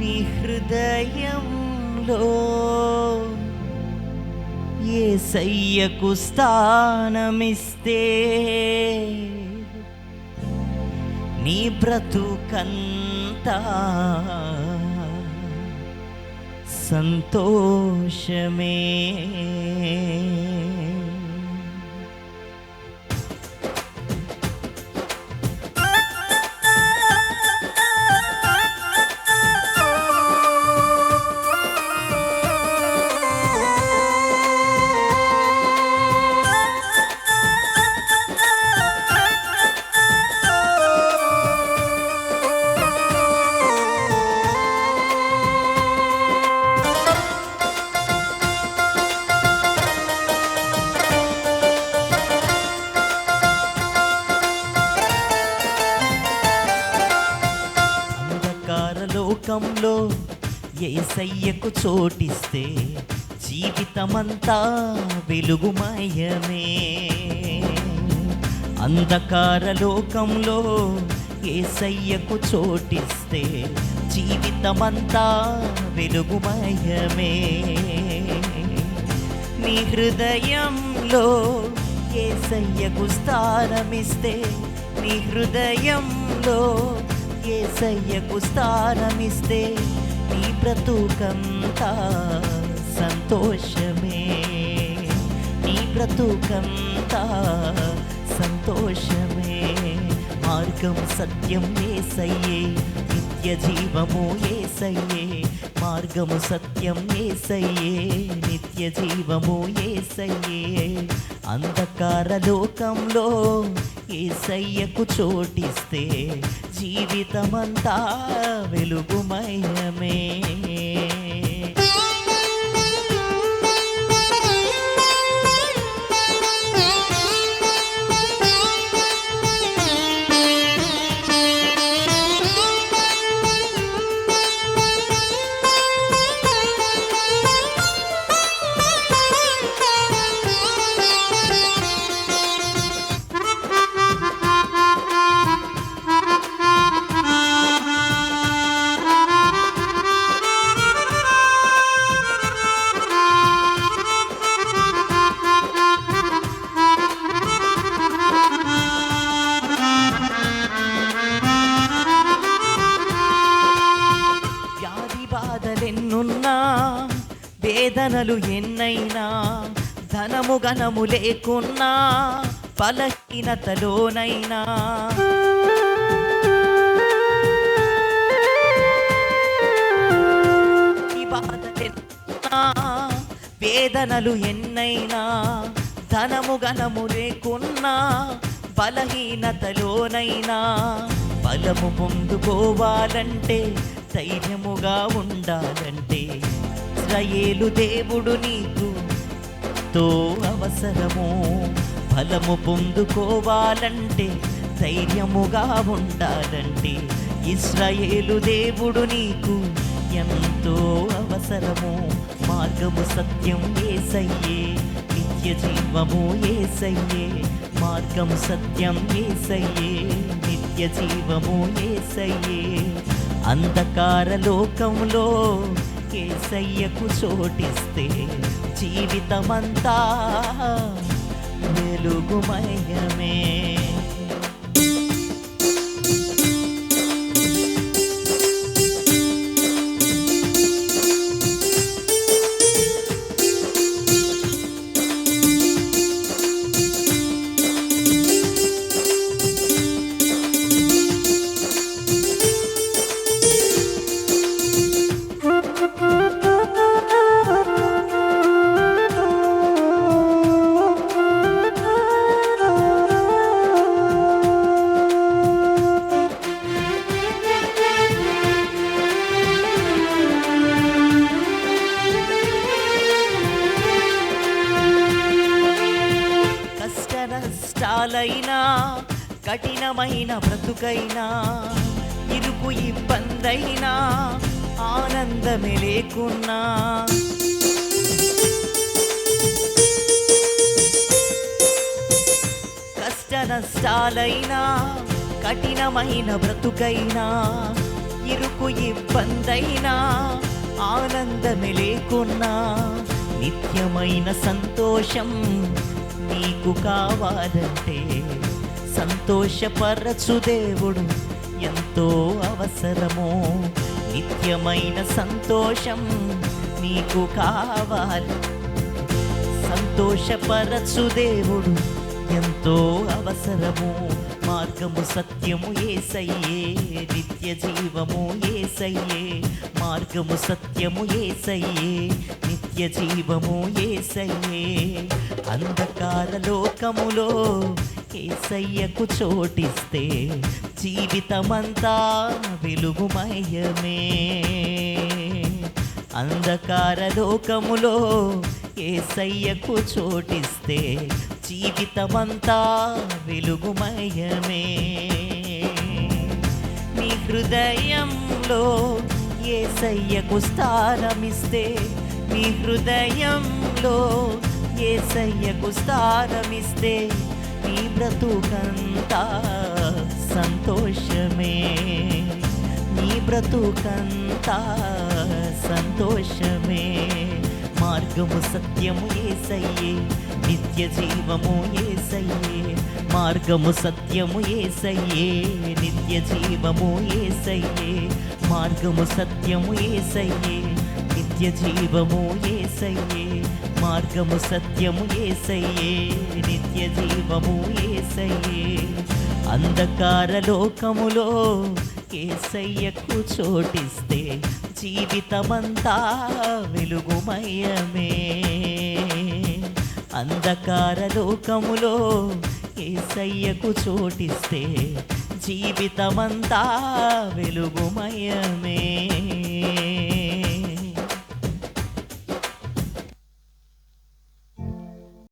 నీ హృదయంలో యేసయ్యకు స్థానమిస్తే నీ బ్రతుకంతా సంతోషమే. లోకంలో యేసయ్యకు చోటిస్తే జీవితమంతా వెలుగుమయమే. అంధకార లోకంలో యేసయ్యకు చోటిస్తే జీవితమంతా వెలుగుమయమే. నీ హృదయంలో యేసయ్యకు స్థానమిస్తే నీ హృదయంలో యేసయ్యకు స్థానమిస్తే నీ బ్రతుకంతా సంతోషమే. నీ బ్రతుకంతా సంతోషమే. మార్గం సత్యం యేసయ్యే, నిత్య జీవము యేసయ్యే. మార్గము సత్యం యేసయ్యే, నిత్య జీవము యేసయ్యే. అంధకార లోకంలో యేసయ్యకు చోటిస్తే జీవితమంతా వెలుగుమయమే. ఎన్నున్నా వేదనలు ఎన్నైనా ధనము గణము లేకున్నా బలహీనతలోనైనా వేదనలు ఎన్నైనా ధనము గణము లేకున్నా బలహీనతలోనైనా బలము పొందుకోవాలంటే ధైర్యముగా ఉండాలంటే ఇశ్రాయేలు దేవుడు నీకు తో అవసరము. బలము పొందుకోవాలంటే ధైర్యముగా ఉండాలంటే ఇశ్రాయేలు దేవుడు నీకు ఎంతో అవసరము. మార్గము సత్యం యేసయ్యే, నిత్య జీవము యేసయ్యే. మార్గము సత్యం యేసయ్యే, నిత్య జీవము యేసయ్యే. అంధకార లోకంలో యేసయ్యకు చోటిస్తే జీవితమంతా వెలుగుమయమే. కష్టాలైనా కఠినమైన బ్రతుకైనా ఇరుకు ఇబ్బందైనా ఆనందమే లేకున్నా కష్ట నష్టాలైనా కఠినమైన బ్రతుకైనా ఇరుకు ఇబ్బందైనా ఆనందమే లేకున్నా నిత్యమైన సంతోషం నీకు కావాలంటే సంతోషపరచు దేవుడు ఎంతో అవసరమో. నిత్యమైన సంతోషం నీకు కావాలి, సంతోషపరచు దేవుడు ఎంతో అవసరము. మార్గము సత్యము యేసయ్యే, నిత్య జీవము యేసయ్యే. మార్గము సత్యము యేసయ్యే, నిత్య జీవము యేసయ్యే. అంధకార లోకములో యేసయ్యకు చోటిస్తే జీవితమంతా వెలుగుమయమే. అంధకార లోకములో యేసయ్యకు చోటిస్తే జీవితమంతా వెలుగుమయమే. నీ హృదయంలో యేసయ్యకు స్థానమిస్తే, నీ హృదయంలో యేసయ్యకు స్థానమిస్తే నీ బ్రతుకంతా సంతోషమే, నీ బ్రతుకంతా సంతోషమే. మార్గము సత్యము యేసయ్యే, నిత్య జీవము యేసయ్యే. మార్గము సత్యము యేసయ్యే, నిత్య జీవము యేసయ్యే. మార్గము సత్యము యేసయ్యే, నిత్య జీవము యేసయ్యే. మార్గము సత్యము యేసయ్యే, నిత్య జీవము యేసయ్యే. అంధకార లోకములో యేసయ్యకు చోటిస్తే జీవితమంతా వెలుగుమయమే. అంధకార లోకములో యేసయ్యకు చోటిస్తే జీవితమంతా వెలుగుమయమే.